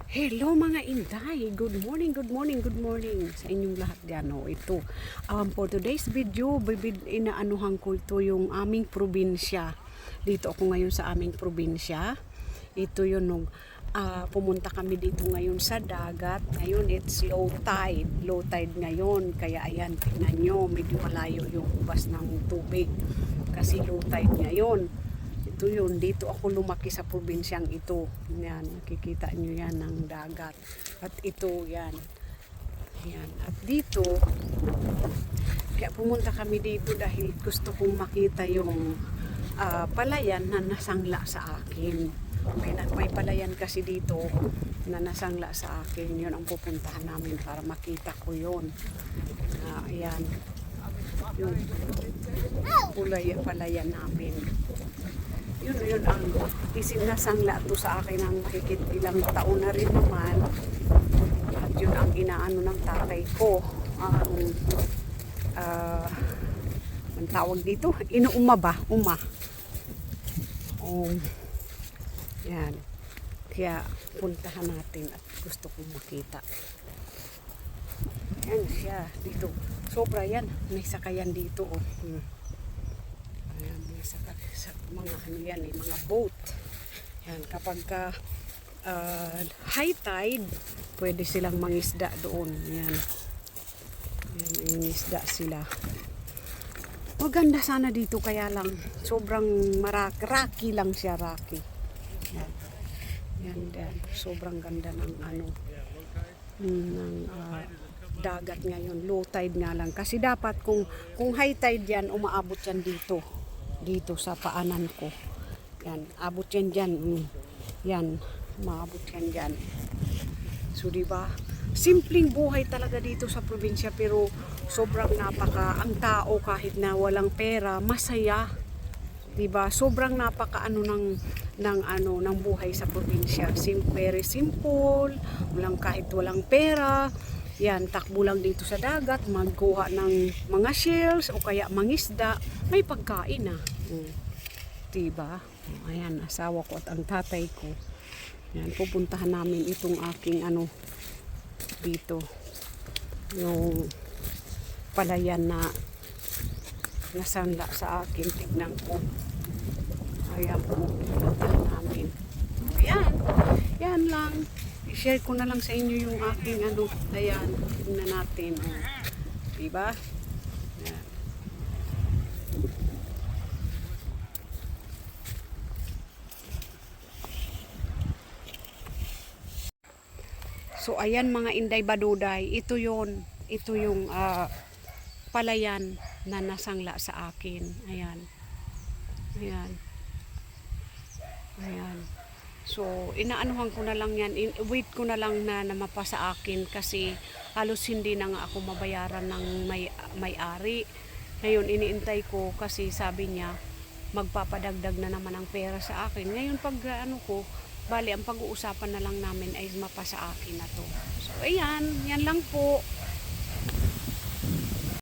Hello mga Inday, good morning, good morning, good morning sa inyong lahat dyan. Ito, for today's video, inaanuhan ko ito yung aming probinsya. Dito ako ngayon sa aming probinsya. Ito yun nung pumunta kami dito ngayon sa dagat. Ngayon it's low tide ngayon. Kaya ayan, tingnan nyo, medyo malayo yung ubas ng tubig. Kasi low tide ngayon. Ito yun, dito ako lumaki sa probinsyang ito. Yan, nakikita nyo yan ng dagat. At ito, yan. Yan. At dito, kaya pumunta kami dito dahil gusto kong makita yung palayan na nasangla sa akin. May palayan kasi dito na nasangla sa akin. Yun ang pupuntahan namin para makita ko yun. Ayan. Yung palayan namin. Yun ang isinasangla to sa akin ng higit ilang taon na rin naman. At yun ang inaano ng tatay ko. Ang tawag dito, inuuma ba? Uma. Yan. Kaya puntahan natin at gusto kong makita. Yan siya dito. Sobra yan. May sakayan dito. Ayan, may sa mga ano yan, mga boat. Yan, kapag high tide, pwede silang mangisda doon. Yan. Yan, mangisda sila. Maganda sana dito, kaya lang sobrang rocky lang siya, rocky. Yan. Yan. Sobrang ganda ng dagat ngayon. Low tide nga lang. Kasi dapat kung high tide yan, umaabot yan dito sa paanan ko. Yan, abot yan dyan. Yan, maabot yan dyan. So, diba? Simpleng buhay talaga dito sa probinsya, pero sobrang ang tao kahit na walang pera, masaya. Diba? Sobrang ng buhay sa probinsya. Very simple, kahit walang pera. Yan, takbo lang dito sa dagat, magkuha ng mga shells o kaya mangisda, may pagkain na. Diba? Ayan, asawa ko at ang tatay ko. Yan, pupuntahan namin itong aking dito. Yung palayan na nasanla sa akin, tignan ko. Ayan, pupuntahan namin. Ayan, yan lang. I-share ko na lang sa inyo yung aking ayan, tingnan natin. Diba? Ayan. So ayan mga Inday Baduday, ito yung palayan na nasangla sa akin. Ayan. Ayan. Ayan. So, inaanuhan ko na lang yan. Wait ko na lang na mapa sa akin kasi halos hindi na nga ako mabayaran ng may-ari. Ngayon, iniintay ko kasi sabi niya, magpapadagdag na naman ang pera sa akin. Ngayon, pag bali, ang pag-uusapan na lang namin ay mapa sa akin na to. So, ayan. Yan lang po.